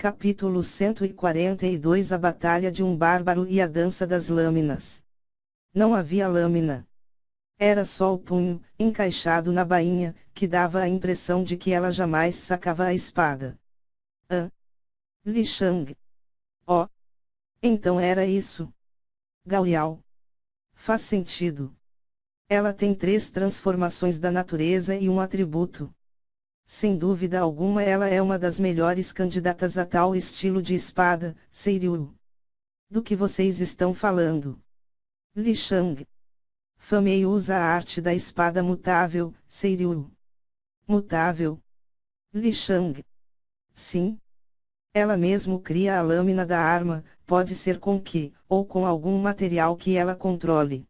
Capítulo 142 A Batalha de um Bárbaro e a Dança das Lâminas. Não havia lâmina. Era só o punho, encaixado na bainha, que dava a impressão de que ela jamais sacava a espada. Li Shang. Oh! Então era isso. Gao Yao. Faz sentido. Ela tem 3 transformações da natureza e um atributo. Sem dúvida alguma ela é uma das melhores candidatas a tal estilo de espada, Seiryu. Do que vocês estão falando? Li Shang. Fan Mei usa a arte da espada mutável, Seiryu. Mutável? Li Shang. Sim. Ela mesmo cria a lâmina da arma, pode ser com Qi, ou com algum material que ela controle.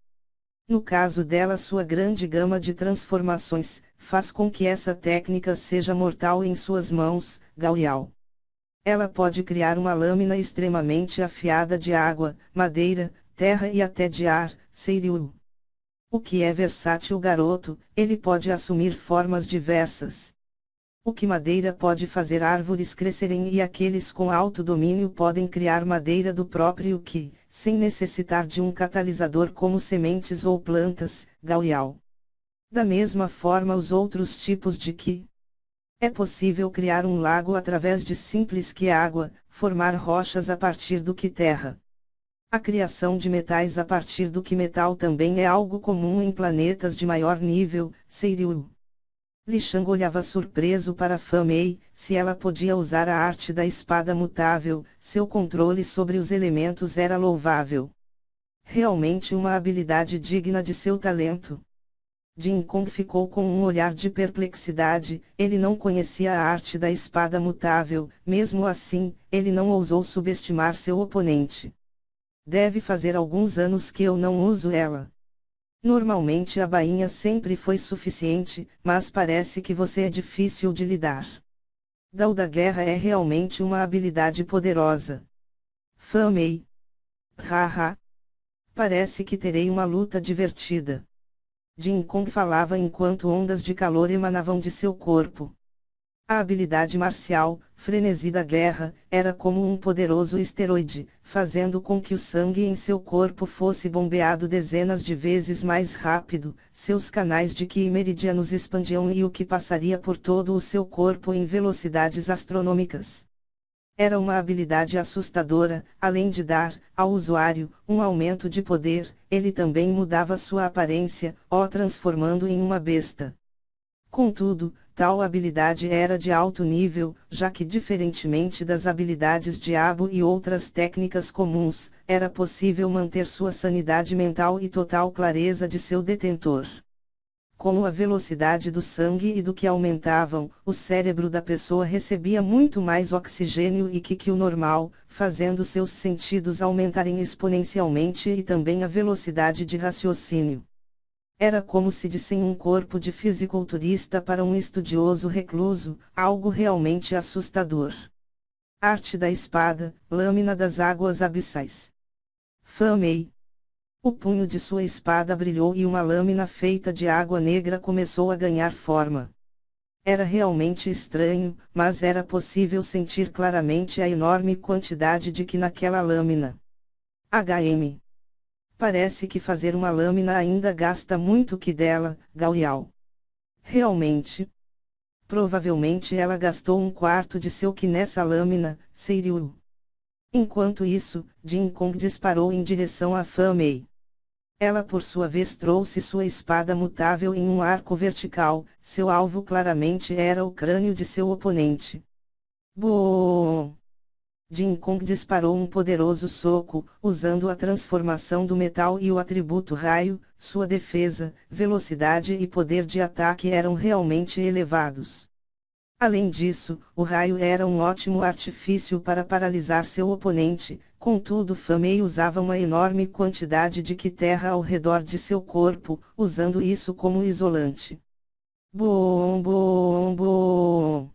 No caso dela sua grande gama de transformações, faz com que essa técnica seja mortal em suas mãos, Gao Yao. Ela pode criar uma lâmina extremamente afiada de água, madeira, terra e até de ar, Seiryu. O que é versátil garoto, ele pode assumir formas diversas. O que madeira pode fazer árvores crescerem e aqueles com alto domínio podem criar madeira do próprio Qi, sem necessitar de um catalisador como sementes ou plantas, Gao Yao. Da mesma forma os outros tipos de Qi. É possível criar um lago através de simples Qi água, formar rochas a partir do Qi terra. A criação de metais a partir do Qi metal também é algo comum em planetas de maior nível, Seiryu. Li Shang olhava surpreso para Fan Mei, se ela podia usar a arte da espada mutável, seu controle sobre os elementos era louvável. Realmente uma habilidade digna de seu talento. Jin Kong ficou com um olhar de perplexidade, ele não conhecia a arte da espada mutável, mesmo assim, ele não ousou subestimar seu oponente. Deve fazer alguns anos que eu não uso ela. Normalmente a bainha sempre foi suficiente, mas parece que você é difícil de lidar. Dao da guerra é realmente uma habilidade poderosa. Fan Mei. Haha. Parece que terei uma luta divertida. Jin Kong falava enquanto ondas de calor emanavam de seu corpo. A habilidade marcial, frenesi da guerra, era como um poderoso esteroide, fazendo com que o sangue em seu corpo fosse bombeado dezenas de vezes mais rápido, seus canais de Qi e meridianos expandiam e o Qi passaria por todo o seu corpo em velocidades astronômicas. Era uma habilidade assustadora, além de dar, ao usuário, um aumento de poder, ele também mudava sua aparência, o transformando em uma besta. Contudo, tal habilidade era de alto nível, já que diferentemente das habilidades diabo e outras técnicas comuns, era possível manter sua sanidade mental e total clareza de seu detentor. Como a velocidade do sangue e do Qi aumentavam, o cérebro da pessoa recebia muito mais oxigênio e Qi que o normal, fazendo seus sentidos aumentarem exponencialmente e também a velocidade de raciocínio. Era como se dissem um corpo de fisiculturista para um estudioso recluso, algo realmente assustador. Arte da espada, lâmina das águas abissais. Fan Mei. O punho de sua espada brilhou e uma lâmina feita de água negra começou a ganhar forma. Era realmente estranho, mas era possível sentir claramente a enorme quantidade de Qi naquela lâmina. HM. Parece que fazer uma lâmina ainda gasta muito Qi dela, Gao Yao. Realmente? Provavelmente ela gastou 1/4 de seu Qi nessa lâmina, Seiryu. Enquanto isso, Jin Kong disparou em direção a Fan Mei. Ela por sua vez trouxe sua espada mutável em um arco vertical, seu alvo claramente era o crânio de seu oponente. Boom! Jin Kong disparou um poderoso soco, usando a transformação do metal e o atributo raio, sua defesa, velocidade e poder de ataque eram realmente elevados. Além disso, o raio era um ótimo artifício para paralisar seu oponente, contudo Fan Mei usava uma enorme quantidade de Qi terra ao redor de seu corpo, usando isso como isolante. Boom, boom, boom.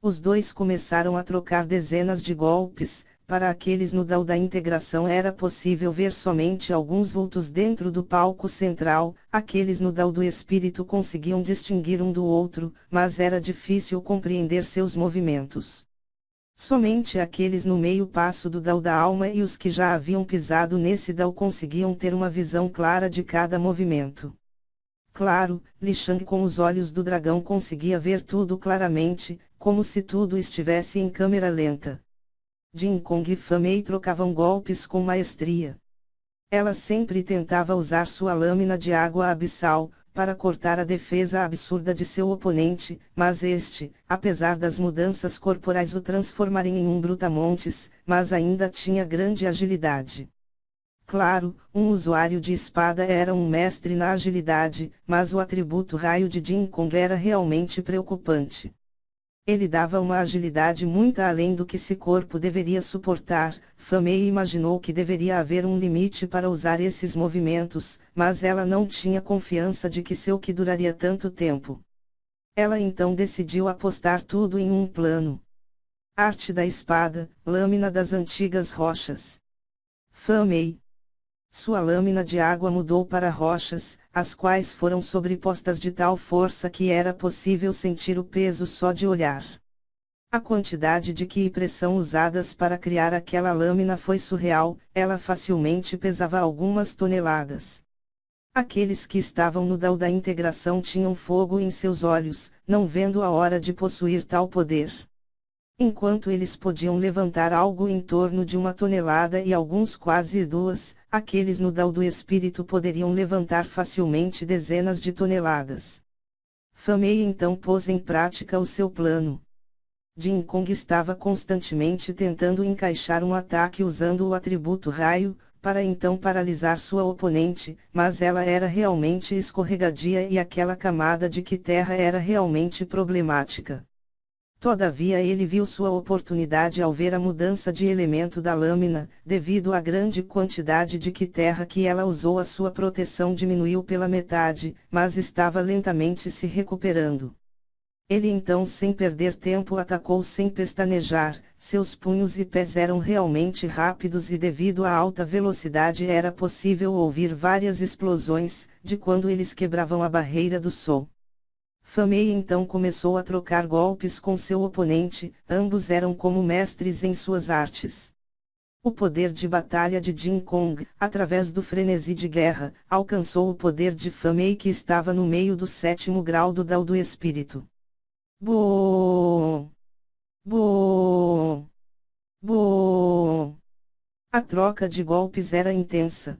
Os dois começaram a trocar dezenas de golpes. Para aqueles no Dao da integração era possível ver somente alguns vultos dentro do palco central, aqueles no Dao do espírito conseguiam distinguir um do outro, mas era difícil compreender seus movimentos. Somente aqueles no meio passo do Dao da alma e os que já haviam pisado nesse Dao conseguiam ter uma visão clara de cada movimento. Claro, Li Shang com os olhos do dragão conseguia ver tudo claramente, como se tudo estivesse em câmera lenta. Jin Kong e Fan Mei trocavam golpes com maestria. Ela sempre tentava usar sua lâmina de água abissal, para cortar a defesa absurda de seu oponente, mas este, apesar das mudanças corporais o transformarem em um brutamontes, mas ainda tinha grande agilidade. Claro, um usuário de espada era um mestre na agilidade, mas o atributo raio de Jin Kong era realmente preocupante. Ele dava uma agilidade muito além do que seu corpo deveria suportar. Fan Mei imaginou que deveria haver um limite para usar esses movimentos, mas ela não tinha confiança de que seu Ki duraria tanto tempo. Ela então decidiu apostar tudo em um plano. Arte da espada, lâmina das antigas rochas. Fan Mei. Sua lâmina de água mudou para rochas, as quais foram sobrepostas de tal força que era possível sentir o peso só de olhar. A quantidade de Ki e pressão usadas para criar aquela lâmina foi surreal, ela facilmente pesava algumas toneladas. Aqueles que estavam no Dao da integração tinham fogo em seus olhos, não vendo a hora de possuir tal poder. Enquanto eles podiam levantar algo em torno de 1 tonelada e alguns quase 2, aqueles no Dao do espírito poderiam levantar facilmente dezenas de toneladas. Fan Mei então pôs em prática o seu plano. Jin Kong estava constantemente tentando encaixar um ataque usando o atributo raio, para então paralisar sua oponente, mas ela era realmente escorregadia e aquela camada de Ki terra era realmente problemática. Todavia ele viu sua oportunidade ao ver a mudança de elemento da lâmina, devido à grande quantidade de Ki terra que ela usou, a sua proteção diminuiu pela metade, mas estava lentamente se recuperando. Ele então sem perder tempo atacou sem pestanejar, seus punhos e pés eram realmente rápidos e devido à alta velocidade era possível ouvir várias explosões, de quando eles quebravam a barreira do som. Fan Mei então começou a trocar golpes com seu oponente, ambos eram como mestres em suas artes. O poder de batalha de Jin Kong, através do frenesi de guerra, alcançou o poder de Fan Mei que estava no meio do 7º grau do Dao do Espírito. Boom! Boom! Boom! A troca de golpes era intensa.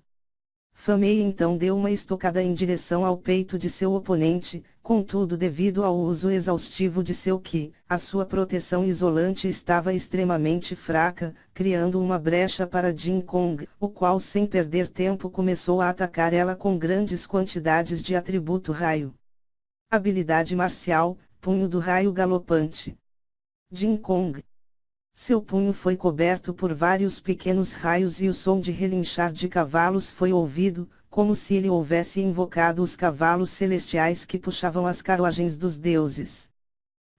Fan Mei então deu uma estocada em direção ao peito de seu oponente, contudo devido ao uso exaustivo de seu Ki, a sua proteção isolante estava extremamente fraca, criando uma brecha para Jin Kong, o qual sem perder tempo começou a atacar ela com grandes quantidades de atributo raio. Habilidade marcial, punho do raio galopante. Jin Kong. Seu punho foi coberto por vários pequenos raios e o som de relinchar de cavalos foi ouvido, como se ele houvesse invocado os cavalos celestiais que puxavam as carruagens dos deuses.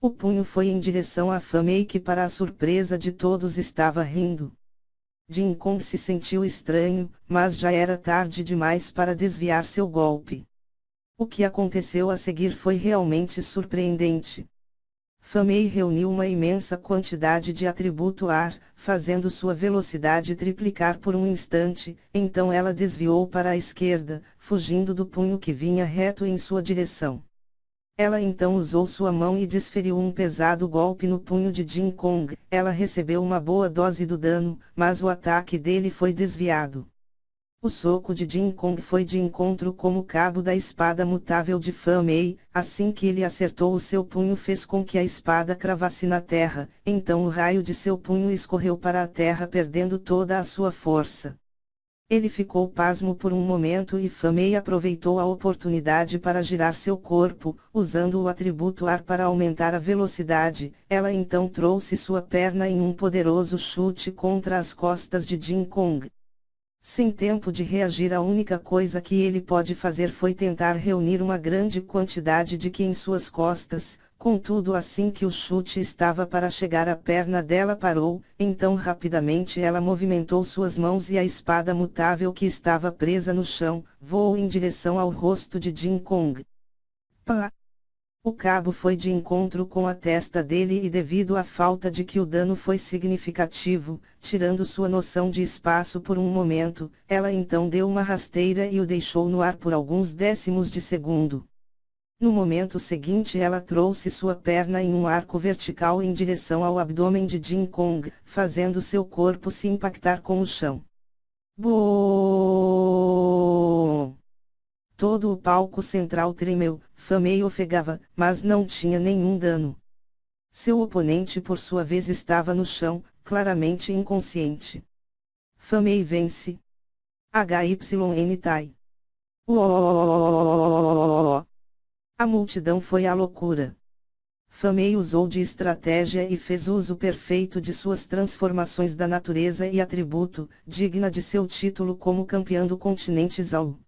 O punho foi em direção a Fan Mei que para a surpresa de todos estava rindo. Jin Kong se sentiu estranho, mas já era tarde demais para desviar seu golpe. O que aconteceu a seguir foi realmente surpreendente. Fan Mei reuniu uma imensa quantidade de atributo ar, fazendo sua velocidade triplicar por um instante, então ela desviou para a esquerda, fugindo do punho que vinha reto em sua direção. Ela então usou sua mão e desferiu um pesado golpe no punho de Jin Kong, ela recebeu uma boa dose do dano, mas o ataque dele foi desviado. O soco de Jin Kong foi de encontro com o cabo da espada mutável de Fan Mei, assim que ele acertou o seu punho fez com que a espada cravasse na terra, então o raio de seu punho escorreu para a terra perdendo toda a sua força. Ele ficou pasmo por um momento e Fan Mei aproveitou a oportunidade para girar seu corpo, usando o atributo ar para aumentar a velocidade, ela então trouxe sua perna em um poderoso chute contra as costas de Jin Kong. Sem tempo de reagir, a única coisa que ele pode fazer foi tentar reunir uma grande quantidade de Ki em suas costas, contudo assim que o chute estava para chegar a perna dela parou, então rapidamente ela movimentou suas mãos e a espada mutável que estava presa no chão, voou em direção ao rosto de Jin Kong. Pá! O cabo foi de encontro com a testa dele e devido à falta de que o dano foi significativo, tirando sua noção de espaço por um momento, ela então deu uma rasteira e o deixou no ar por alguns décimos de segundo. No momento seguinte ela trouxe sua perna em um arco vertical em direção ao abdômen de Jin Kong, fazendo seu corpo se impactar com o chão. Boom! Todo o palco central tremeu, Famei ofegava, mas não tinha nenhum dano. Seu oponente por sua vez estava no chão, claramente inconsciente. Famei vence. HYN Tai. Uou! A multidão foi à loucura. Famei usou de estratégia e fez uso perfeito de suas transformações da natureza e atributo, digna de seu título como campeão do continente Zhao.